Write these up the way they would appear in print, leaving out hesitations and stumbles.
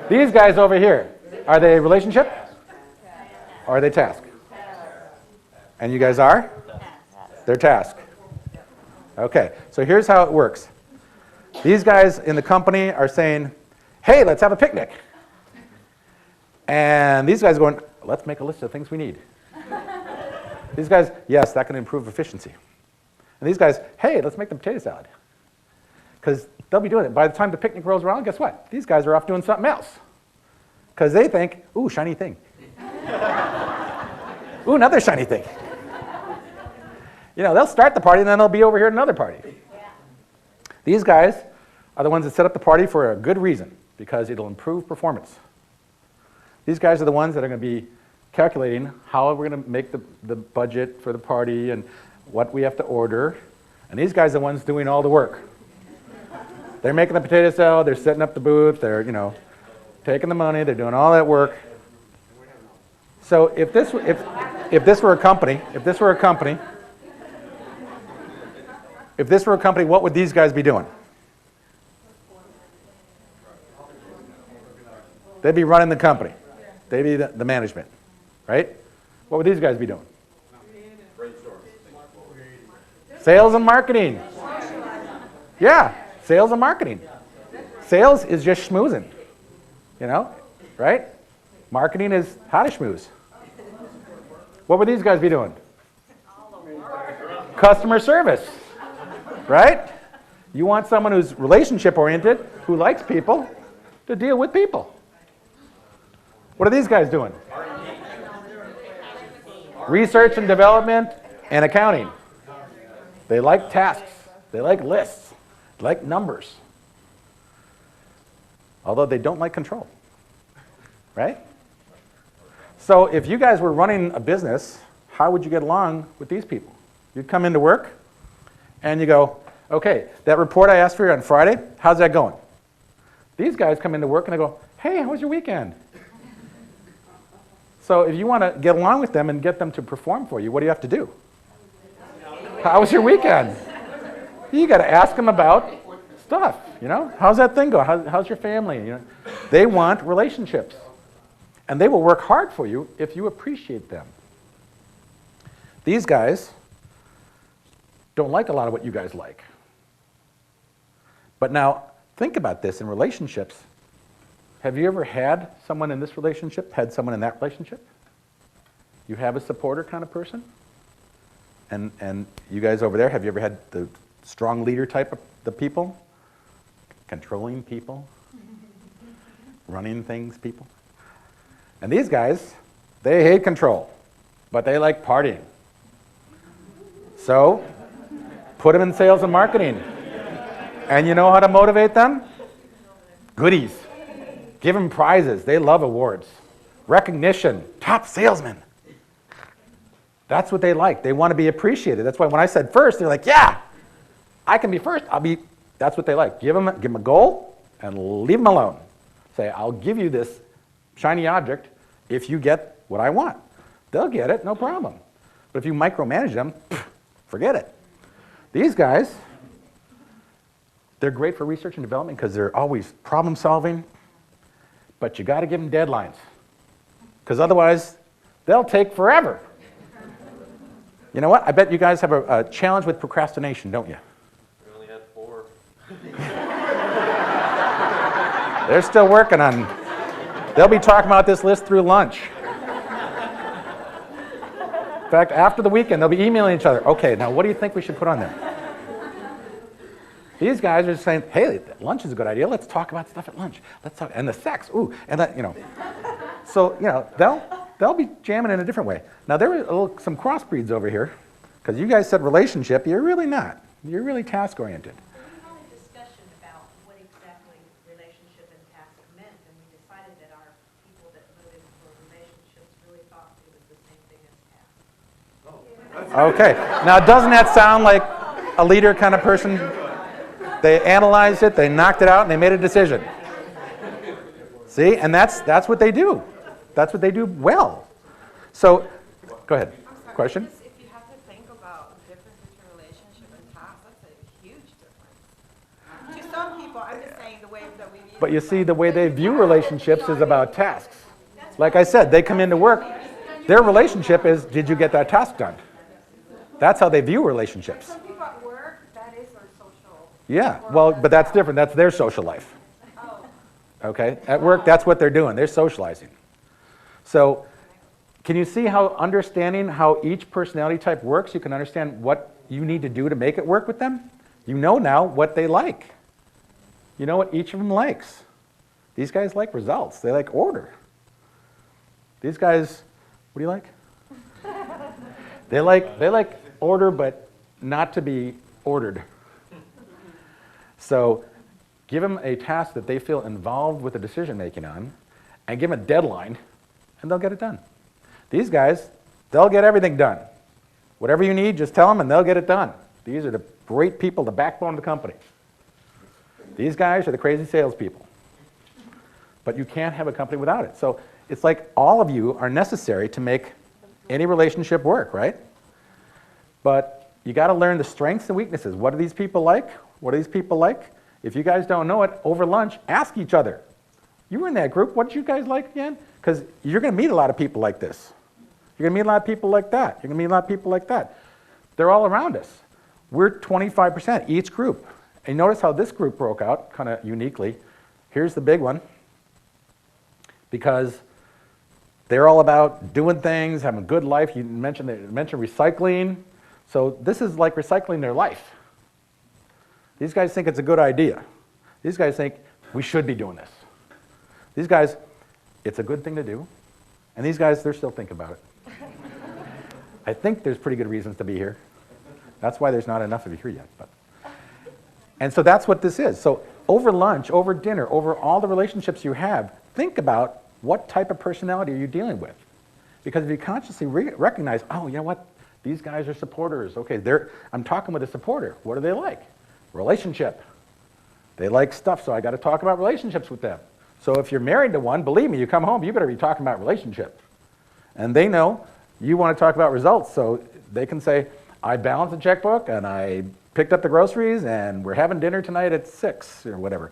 These guys over here, are they relationship? Or are they task? And you guys are? They're task. Okay, so here's how it works. These guys in the company are saying, hey, let's have a picnic. And these guys are going, let's make a list of things we need. These guys, yes, that can improve efficiency. And these guys, hey, let's make the potato salad. Because they'll be doing it. By the time the picnic rolls around, guess what? These guys are off doing something else. Because they think, ooh, shiny thing. Ooh, another shiny thing. You know, they'll start the party and then they'll be over here at another party. Yeah. These guys are the ones that set up the party for a good reason, because it'll improve performance. These guys are the ones that are going to be calculating how we're going to make the budget for the party and what we have to order. And these guys are the ones doing all the work. They're making the potato salad, they're setting up the booth, they're, you know, taking the money, they're doing all that work. So if this were a company, what would these guys be doing? They'd be running the company. They'd be the management, right? What would these guys be doing? Sales and marketing. Yeah, sales and marketing. Sales is just schmoozing, you know, right? Marketing is how to schmooze. What would these guys be doing? Customer service, right? You want someone who's relationship-oriented, who likes people, to deal with people. What are these guys doing? Research and development and accounting. They like tasks. They like lists. They like numbers. Although they don't like control, right? So if you guys were running a business, how would you get along with these people? You'd come into work and you go, okay, that report I asked for you on Friday, how's that going? These guys come into work and they go, hey, how was your weekend? So if you want to get along with them and get them to perform for you, what do you have to do? How was your weekend? You got to ask them about stuff, you know? How's that thing go? How's your family? You know? They want relationships. And they will work hard for you if you appreciate them. These guys don't like a lot of what you guys like. But now, think about this in relationships. Have you ever had someone in this relationship, had someone in that relationship? You have a supporter kind of person? And you guys over there, have you ever had the strong leader type of the people? Controlling people? Running things people? And these guys, they hate control, but they like partying. So, put them in sales and marketing. And you know how to motivate them? Goodies. Give them prizes. They love awards. Recognition. Top salesman. That's what they like. They want to be appreciated. That's why when I said first, they're like, yeah, I can be first. That's what they like. Give them a goal and leave them alone. Say, I'll give you this shiny object if you get what I want. They'll get it, no problem. But if you micromanage them, forget it. These guys, they're great for research and development because they're always problem solving, but you got to give them deadlines because otherwise they'll take forever. You know what? I bet you guys have a challenge with procrastination, don't you? We only had 4. They're still working on, they'll be talking about this list through lunch. In fact, after the weekend, they'll be emailing each other. Okay, now what do you think we should put on there? These guys are just saying, hey, lunch is a good idea. Let's talk about stuff at lunch. Let's talk, and the sex, ooh, and that, you know. So, you know, they'll be jamming in a different way. Now, there are some crossbreeds over here, because you guys said relationship. You're really not. You're really task-oriented. We had a discussion about what exactly relationship and task meant, and we decided that our people that voted for relationships really thought it was the same thing as task. Okay. Now, doesn't that sound like a leader kind of person? They analyzed it, they knocked it out, and they made a decision. See? And that's what they do. That's what they do well. So, go ahead. Question? If you have to think about the difference between relationship and task, that's a huge difference. To some people, I'm just saying the way that we view But you see, the way they view relationships is about tasks. Like I said, they come into work, their relationship is, did you get that task done? That's how they view relationships. Some people at work, that is their social. Yeah, well, but that's different. That's their social life. Okay? At work, that's what they're doing. They're socializing. So, can you see how understanding how each personality type works, you can understand what you need to do to make it work with them? You know now what they like. You know what each of them likes. These guys like results. They like order. These guys, what do you like? They like order, but not to be ordered. So give them a task that they feel involved with the decision making on, and give them a deadline, and they'll get it done. These guys, they'll get everything done. Whatever you need, just tell them, and they'll get it done. These are the great people, the backbone of the company. These guys are the crazy salespeople. But you can't have a company without it. So it's like all of you are necessary to make any relationship work, right? But you got to learn the strengths and weaknesses. What do these people like? What do these people like? If you guys don't know it, over lunch, ask each other. You were in that group. What did you guys like again? Because you're going to meet a lot of people like this. You're going to meet a lot of people like that. You're going to meet a lot of people like that. They're all around us. We're 25% each group. And notice how this group broke out kind of uniquely. Here's the big one. Because they're all about doing things, having a good life. You mentioned recycling. So this is like recycling their life. These guys think it's a good idea. These guys think we should be doing this. These guys, it's a good thing to do. And these guys, they're still thinking about it. I think there's pretty good reasons to be here. That's why there's not enough of you here yet. And so that's what this is. So over lunch, over dinner, over all the relationships you have, think about what type of personality are you dealing with. Because if you consciously recognize, oh, you know what? These guys are supporters. Okay, I'm talking with a supporter. What do they like? Relationship. They like stuff, so I got to talk about relationships with them. So if you're married to one, believe me, you come home, you better be talking about relationship. And they know you want to talk about results, so they can say, I balanced the checkbook, and I picked up the groceries, and we're having dinner tonight at 6, or whatever.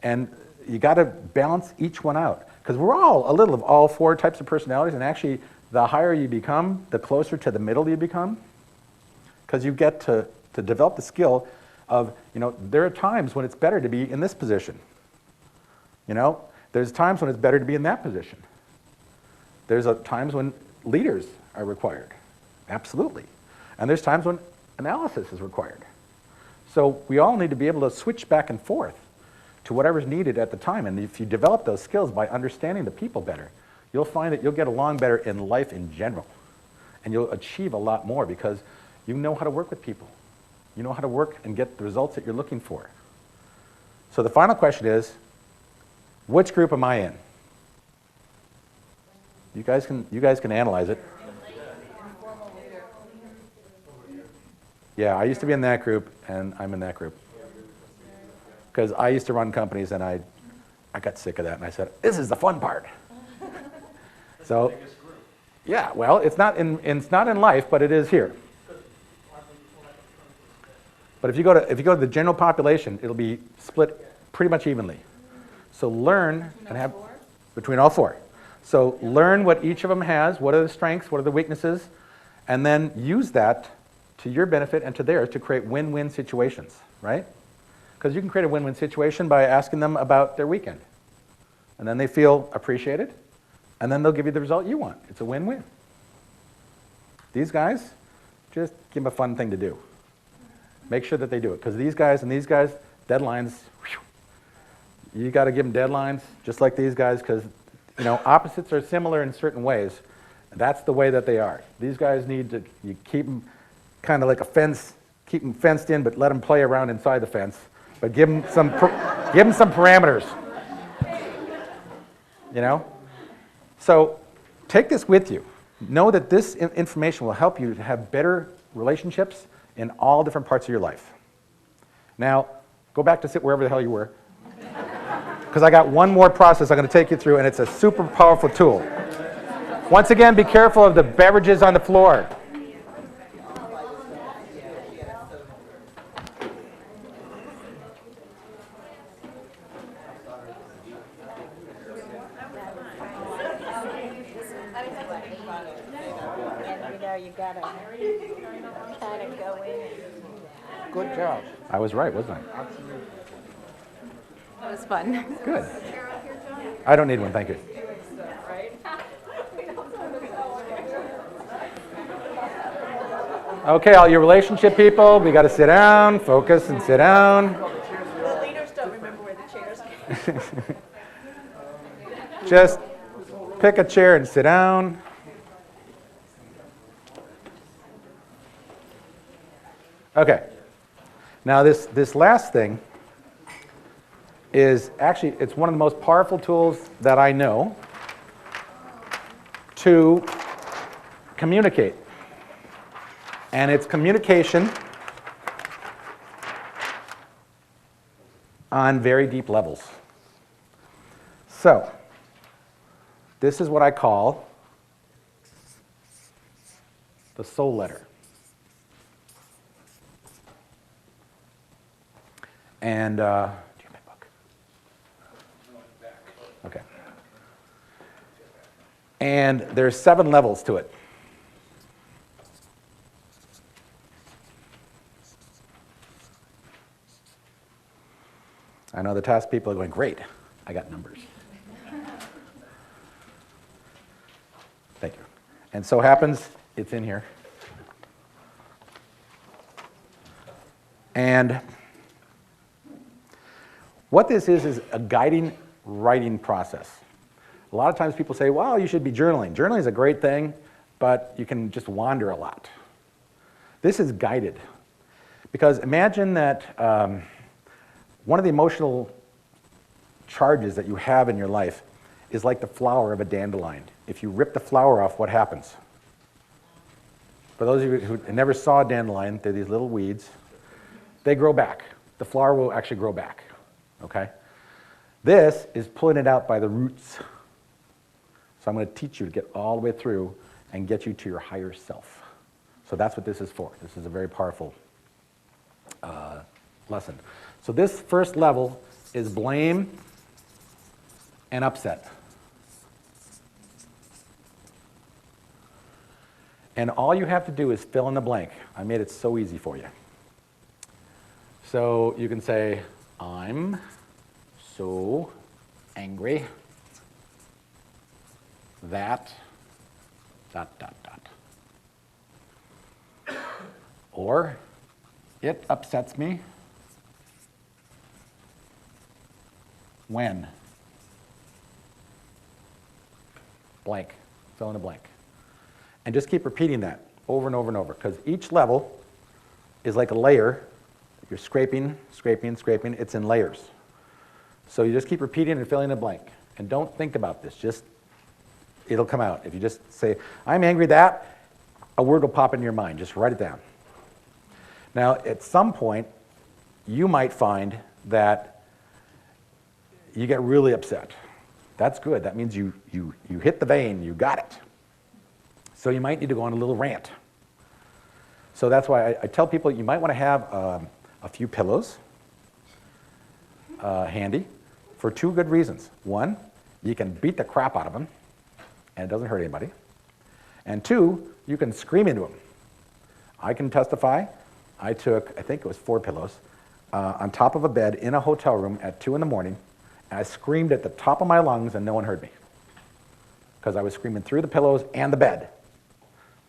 And you got to balance each one out. Because we're all a little of all 4 types of personalities, and actually, the higher you become, the closer to the middle you become. Because you get to develop the skill of, there are times when it's better to be in this position. There's times when it's better to be in that position. There's times when leaders are required. Absolutely. And there's times when analysis is required. So we all need to be able to switch back and forth to whatever's needed at the time. And if you develop those skills by understanding the people better, you'll find that you'll get along better in life in general. And you'll achieve a lot more because you know how to work with people. You know how to work and get the results that you're looking for. So the final question is, which group am I in? You guys can analyze it. Yeah, I used to be in that group, and I'm in that group. Because I used to run companies, and I got sick of that, and I said, this is the fun part. So, yeah, well, it's not in life, but it is here. But if you go to the general population, it'll be split pretty much evenly. So learn and have between all 4. So learn what each of them has, what are the strengths, what are the weaknesses, and then use that to your benefit and to theirs to create win-win situations, right? Because you can create a win-win situation by asking them about their weekend. And then they feel appreciated, and then they'll give you the result you want. It's a win-win. These guys, just give them a fun thing to do. Make sure that they do it, because these guys, deadlines, you got to give them deadlines, just like these guys, because opposites are similar in certain ways. That's the way that they are. These guys you keep them kind of like a fence, keep them fenced in, but let them play around inside the fence. But give them some parameters. So take this with you. Know that this information will help you to have better relationships in all different parts of your life. Now, go back to sit wherever the hell you were. Because I got one more process I'm going to take you through, and it's a super powerful tool. Once again, be careful of the beverages on the floor. And, you gotta kind of go in and do that. Good job. I was right, wasn't I? It was fun. Good. I don't need one, thank you. Okay, all your relationship people, we got to sit down, focus, and sit down. The leaders don't remember where the chairs came. Just pick a chair and sit down. Okay. Now this last thing is actually, it's one of the most powerful tools that I know to communicate. And it's communication on very deep levels. So, this is what I call the soul letter. And, do you have my book? Okay. And there's 7 levels to it. I know the task people are going, great, I got numbers. Thank you. And so happens, it's in here. And what this is a guiding writing process. A lot of times people say, well, you should be journaling. Journaling is a great thing, but you can just wander a lot. This is guided. Because imagine that one of the emotional charges that you have in your life is like the flower of a dandelion. If you rip the flower off, what happens? For those of you who never saw a dandelion, they're these little weeds. They grow back. The flower will actually grow back, okay? This is pulling it out by the roots. So I'm going to teach you to get all the way through and get you to your higher self. So that's what this is for. This is a very powerful lesson. So this first level is blame and upset. And all you have to do is fill in the blank. I made it so easy for you. So you can say, I'm so angry that ... Or, it upsets me when blank, fill in a blank. And just keep repeating that over and over and over, because each level is like a layer. You're scraping, scraping, scraping. It's in layers. So you just keep repeating and filling in a blank. And don't think about this. Just, it'll come out. If you just say, I'm angry that, a word will pop into your mind. Just write it down. Now, at some point, you might find that you get really upset. That's good. That means you hit the vein. You got it. So you might need to go on a little rant. So that's why I tell people you might want to have a few pillows handy for 2 good reasons. One, you can beat the crap out of them, and it doesn't hurt anybody. And 2, you can scream into them. I can testify. I took, I think it was 4 pillows, on top of a bed in a hotel room at 2 in the morning, and I screamed at the top of my lungs, and no one heard me, because I was screaming through the pillows and the bed.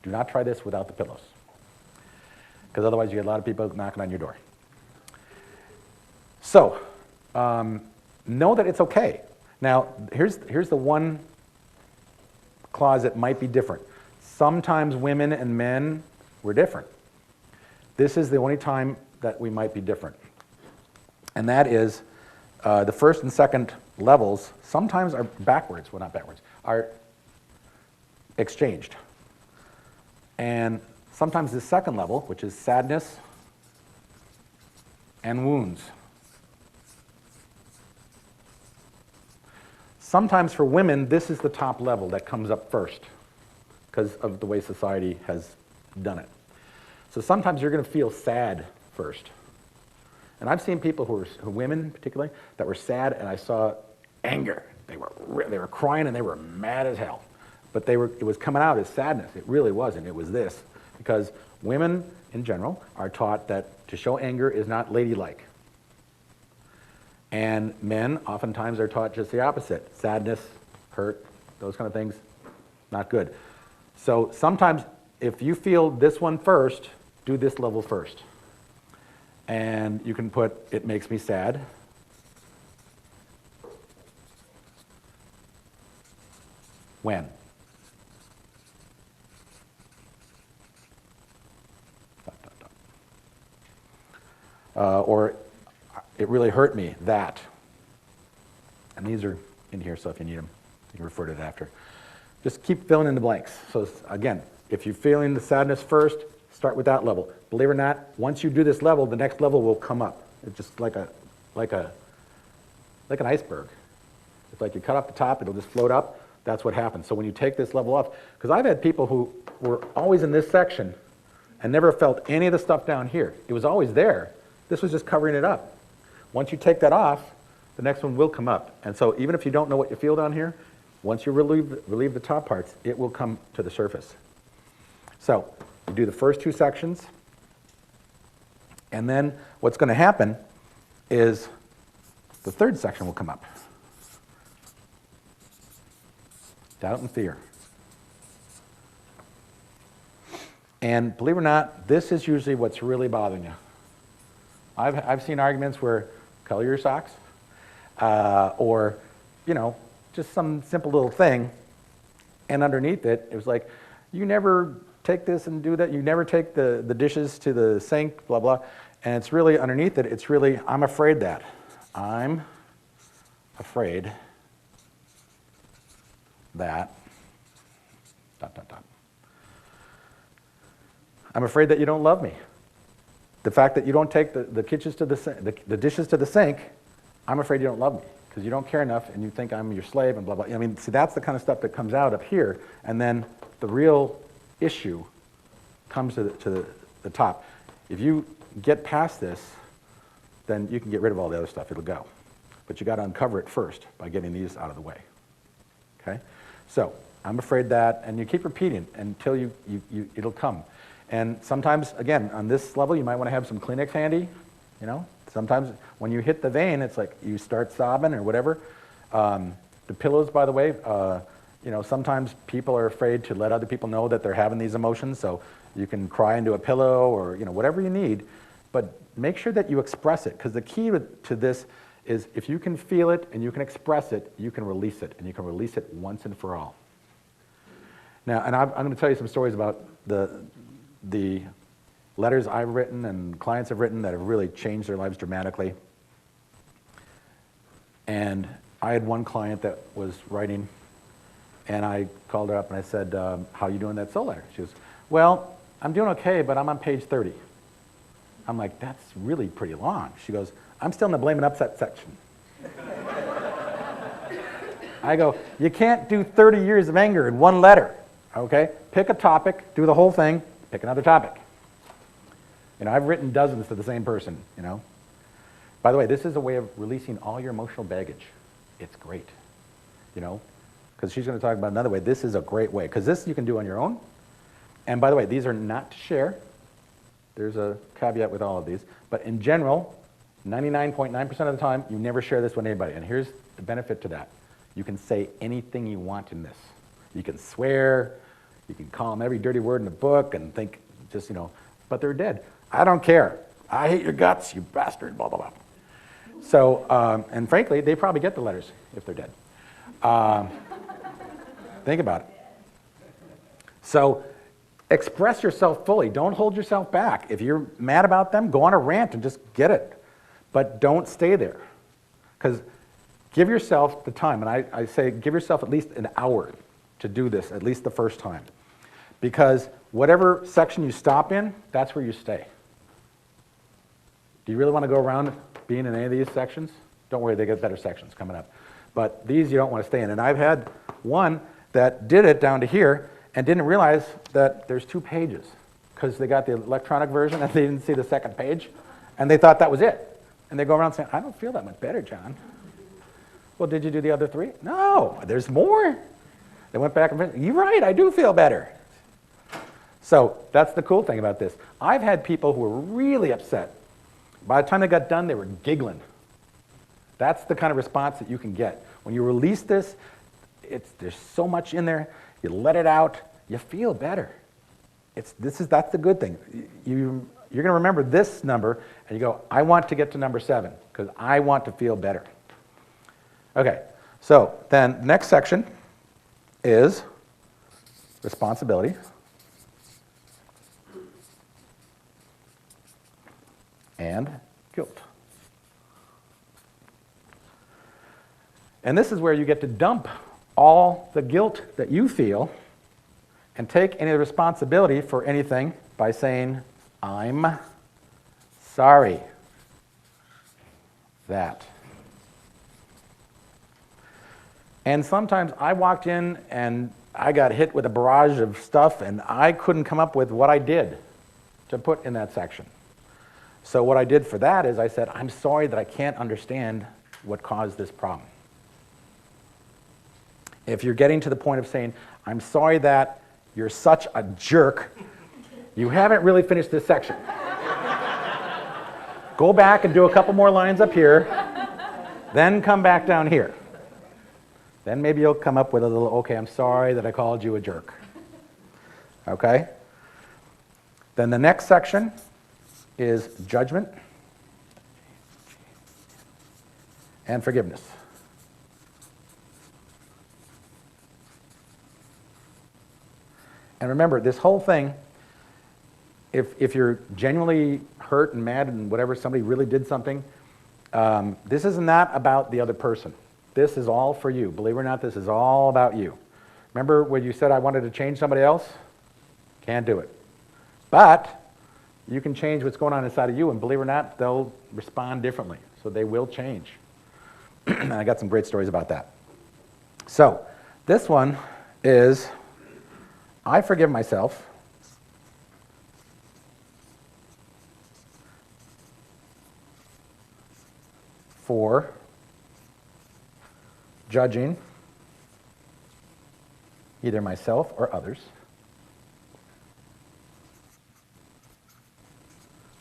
Do not try this without the pillows, because otherwise you get a lot of people knocking on your door. So, know that it's okay. Now, here's the one clause that might be different. Sometimes women and men were different. This is the only time that we might be different. And that is the first and second levels sometimes are backwards, well, not backwards, are exchanged. And sometimes the second level, which is sadness and wounds. Sometimes for women, this is the top level that comes up first because of the way society has done it. So sometimes you're going to feel sad first. And I've seen people who women particularly, that were sad, and I saw anger. They were crying and they were mad as hell. but it was coming out as sadness. It really wasn't. It was this. Because women, in general, are taught that to show anger is not ladylike. And men oftentimes are taught just the opposite. Sadness, hurt, those kind of things, not good. So sometimes if you feel this one first, do this level first. And you can put, it makes me sad. When? Or it really hurt me, that. And these are in here, so if you need them, you can refer to it after. Just keep filling in the blanks. So again, if you're feeling the sadness first, start with that level. Believe it or not, once you do this level, the next level will come up. It's just like an iceberg. It's like you cut off the top, it'll just float up. That's what happens. So when you take this level up, because I've had people who were always in this section and never felt any of the stuff down here. It was always there. This was just covering it up. Once you take that off, the next one will come up. And so even if you don't know what you feel down here, once you relieve the top parts, it will come to the surface. So you do the first two sections, and then what's going to happen is the third section will come up. Doubt and fear. And believe it or not, this is usually what's really bothering you. I've seen arguments where color your socks, or, you know, just some simple little thing, and underneath it, it was like, you never take this and do that, you never take the dishes to the sink, blah, blah, and it's really, underneath it, it's really, I'm afraid that. I'm afraid that, ... I'm afraid that you don't love me. The fact that you don't take the dishes to the sink, I'm afraid you don't love me because you don't care enough and you think I'm your slave and blah, blah. I mean, see, that's the kind of stuff that comes out up here, and then the real issue comes to the top. If you get past this, then you can get rid of all the other stuff. It'll go. But you got to uncover it first by getting these out of the way. Okay? So, I'm afraid that, and you keep repeating until it'll come. And sometimes, again, on this level, you might want to have some Kleenex handy, you know? Sometimes when you hit the vein, it's like you start sobbing or whatever. The pillows, by the way, you know, sometimes people are afraid to let other people know that they're having these emotions, so you can cry into a pillow or, you know, whatever you need, but make sure that you express it, because the key to this is if you can feel it and you can express it, you can release it, and you can release it once and for all. Now, and I'm going to tell you some stories about the letters I've written and clients have written that have really changed their lives dramatically. And I had one client that was writing, and I called her up and I said, how are you doing that soul letter? She goes, well, I'm doing okay, but I'm on page 30. I'm like, that's really pretty long. She goes, I'm still in the blame and upset section. I go, you can't do 30 years of anger in one letter, okay? Pick a topic, do the whole thing, pick another topic. You know, I've written dozens to the same person, you know. By the way, this is a way of releasing all your emotional baggage. It's great, you know, because she's going to talk about another way. This is a great way, because this you can do on your own. And by the way, these are not to share. There's a caveat with all of these. But in general, 99.9% of the time, you never share this with anybody. And here's the benefit to that. You can say anything you want in this. You can swear. You can call them every dirty word in the book and think just, you know, but they're dead. I don't care. I hate your guts, you bastard, blah, blah, blah. So, and frankly, they probably get the letters if they're dead. Think about it. So, express yourself fully. Don't hold yourself back. If you're mad about them, go on a rant and just get it. But don't stay there. Because give yourself the time, and I say give yourself at least an hour to do this, at least the first time. Because whatever section you stop in, that's where you stay. Do you really want to go around being in any of these sections? Don't worry, they get better sections coming up. But these you don't want to stay in. And I've had one that did it down to here and didn't realize that there's 2 pages because they got the electronic version and they didn't see the second page and they thought that was it. And they go around saying, I don't feel that much better, John. Well, did you do the other 3? No, there's more. They went back and forth. You're right, I do feel better. So that's the cool thing about this. I've had people who were really upset. By the time they got done, they were giggling. That's the kind of response that you can get. When you release this, there's so much in there, you let it out, you feel better. That's the good thing. You're going to remember this number, and you go, I want to get to number 7, because I want to feel better. Okay, so then next section is responsibility. And guilt. And this is where you get to dump all the guilt that you feel and take any responsibility for anything by saying, I'm sorry that. And sometimes I walked in and I got hit with a barrage of stuff and I couldn't come up with what I did to put in that section. So what I did for that is I said, I'm sorry that I can't understand what caused this problem. If you're getting to the point of saying, I'm sorry that you're such a jerk, you haven't really finished this section. Go back and do a couple more lines up here, then come back down here. Then maybe you'll come up with a little, okay, I'm sorry that I called you a jerk. Okay? Then the next section is judgment and forgiveness. And remember, this whole thing, if you're genuinely hurt and mad and whatever, somebody really did something, this is not about the other person. This is all for you. Believe it or not, this is all about you. Remember when you said I wanted to change somebody else? Can't do it. But you can change what's going on inside of you, and believe it or not, they'll respond differently. So they will change. And I got some great stories about that. So this one is, I forgive myself for judging either myself or others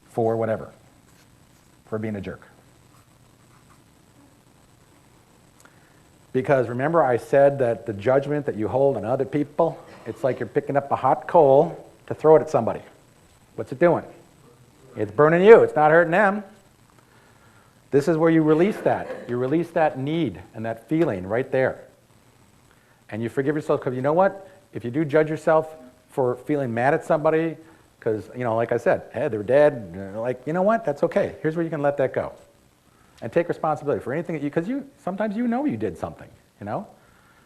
for whatever, for being a jerk. Because remember I said that the judgment that you hold on other people, it's like you're picking up a hot coal to throw it at somebody. What's it doing? It's burning you. It's not hurting them. This is where you release that. You release that need and that feeling right there. And you forgive yourself because you know what? If you do judge yourself for feeling mad at somebody, because, you know, like I said, hey, they're dead, like, you know what? That's okay. Here's where you can let that go. And take responsibility for anything that because sometimes you know you did something, you know?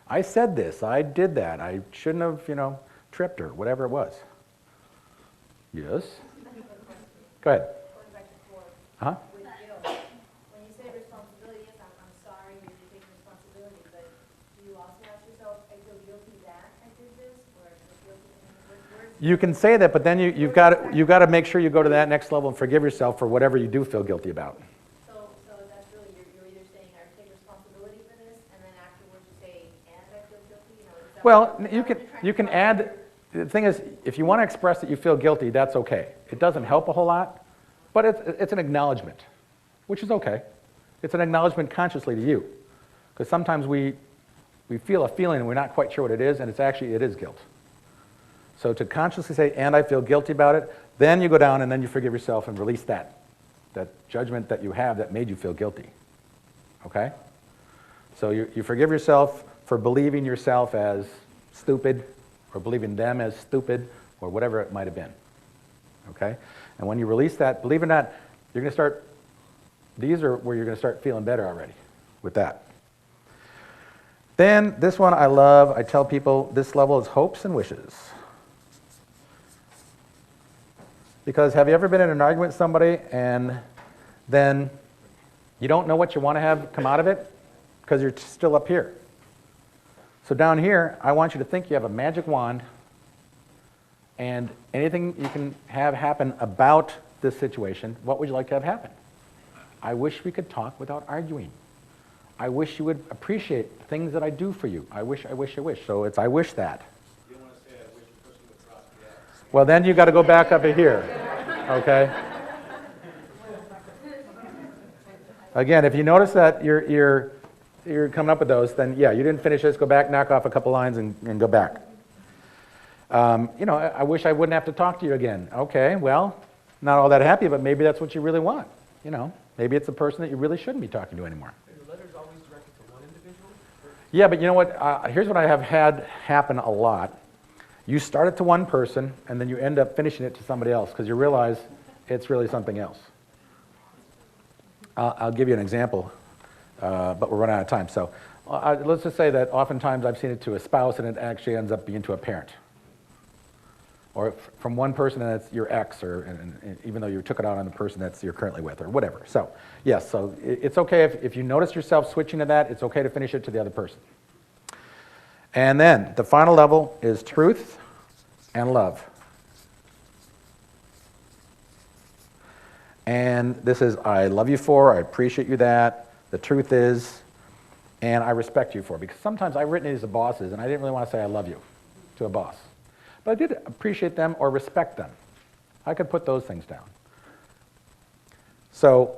I said this, I did that, I shouldn't have, tripped her, whatever it was. Yes? Go ahead. Going back to four, Uh-huh. with guilt, when you say responsibility, yes, I'm sorry, you're taking responsibility, but do you also ask yourself, I feel guilty that I did this, or I feel guilty, You can say that, but then you've got to make sure you go to that next level and forgive yourself for whatever you do feel guilty about. So that's really, you're either saying, I take responsibility for this, and then afterwards you say, and I feel guilty, is that Well, what you can add. The thing is, if you want to express that you feel guilty, that's okay. It doesn't help a whole lot, but it's an acknowledgement, which is okay. It's an acknowledgement consciously to you, because sometimes we feel a feeling and we're not quite sure what it is, and it is guilt. So to consciously say, and I feel guilty about it, then you go down and then you forgive yourself and release that judgment that you have that made you feel guilty. Okay? So you forgive yourself for believing yourself as stupid, or believing them as stupid, or whatever it might have been. Okay? And when you release that, believe it or not, you're going to start, these are where you're going to start feeling better already with that. Then this one I love. I tell people this level is hopes and wishes. Because have you ever been in an argument with somebody and then you don't know what you want to have come out of it because you're still up here? So down here, I want you to think you have a magic wand and anything you can have happen about this situation, what would you like to have happen? I wish we could talk without arguing. I wish you would appreciate things that I do for you. I wish, I wish, I wish. So it's I wish that. You don't want to say, I wish the person would cross me out. Well, then you got to go back up here, okay? Again, if you notice that you're coming up with those, then yeah, you didn't finish this, go back, knock off a couple lines and go back. You know, I wish I wouldn't have to talk to you again. Okay, well, not all that happy, but maybe that's what you really want. You know, maybe it's a person that you really shouldn't be talking to anymore. Are your letters always directed to one individual? Yeah, but you know what? Here's what I have had happen a lot. You start it to one person, and then you end up finishing it to somebody else because you realize it's really something else. I'll give you an example, but we're running out of time. So let's just say that oftentimes I've seen it to a spouse, and it actually ends up being to a parent. Or from one person and it's your ex, or and even though you took it out on the person that you're currently with, or whatever. So yes, so it's okay if you notice yourself switching to that, it's okay to finish it to the other person. And then the final level is truth and love. And this is I love you for, I appreciate you that, the truth is, and I respect you for. Because sometimes I've written these to bosses and I didn't really want to say I love you to a boss. But I did appreciate them or respect them. I could put those things down. So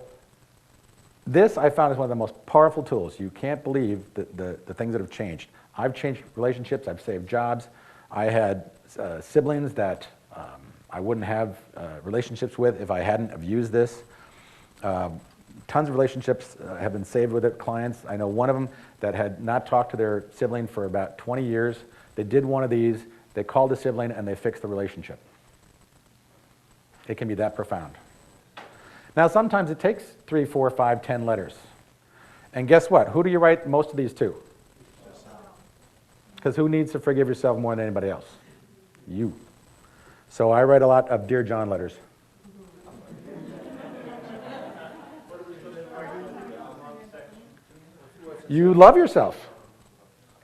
this I found is one of the most powerful tools. You can't believe the things that have changed. I've changed relationships, I've saved jobs. I had siblings that I wouldn't have relationships with if I hadn't have used this. Tons of relationships have been saved with it, clients. I know one of them that had not talked to their sibling for about 20 years. They did one of these. They called the sibling and they fixed the relationship. It can be that profound. Now sometimes it takes 3, 4, 5, 10 letters. And guess what? Who do you write most of these to? Because who needs to forgive yourself more than anybody else? You. So I write a lot of Dear John letters. You love yourself.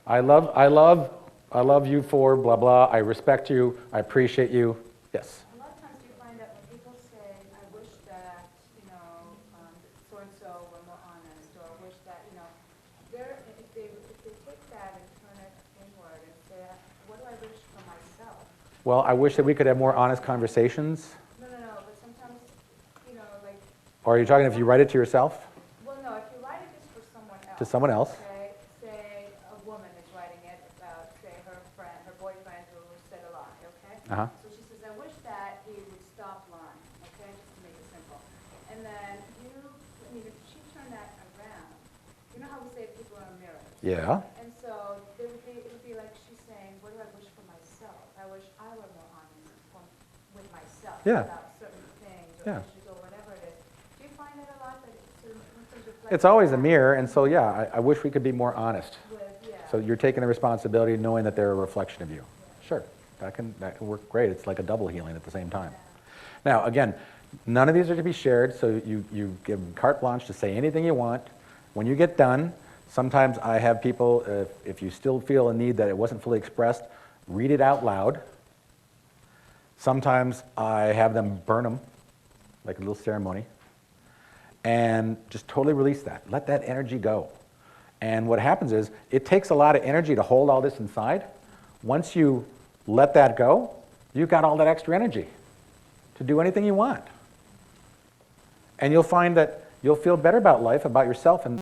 I love you for blah, blah. I respect you. I appreciate you. Yes. A lot of times you find that when people say, I wish that, you know, so-and-so were more honest, or I wish that, you know, if they take that and turn it inward and say, what do I wish for myself? Well, I wish that we could have more honest conversations. No, but sometimes, you know, like, Or are you talking if you write it to yourself? well, no, if you write it just for someone else. To someone else? Okay, say a woman is writing it about, say, her boyfriend who said a lie, okay? Uh-huh. So she says, I wish that he would stop lying, okay, just to make it simple. And then if she turned that around, you know how we say people are mirrors? Yeah. And so it would be like she's saying, what do I wish for myself? I wish I were more honest with myself Yeah. about certain things or Yeah. issues or whatever it is. Do you find it a lot that it sort of reflects It's always a mirror, and so yeah, I wish we could be more honest. with, yeah. So you're taking the responsibility knowing that they're a reflection of you. Sure, that can work great. It's like a double healing at the same time. Now, again, none of these are to be shared, so you give them carte blanche to say anything you want. When you get done, sometimes I have people, if you still feel a need that it wasn't fully expressed, read it out loud. Sometimes I have them burn them, like a little ceremony, and just totally release that. Let that energy go. And what happens is, it takes a lot of energy to hold all this inside. Once you let that go, you've got all that extra energy to do anything you want. And you'll find that you'll feel better about life, about yourself, and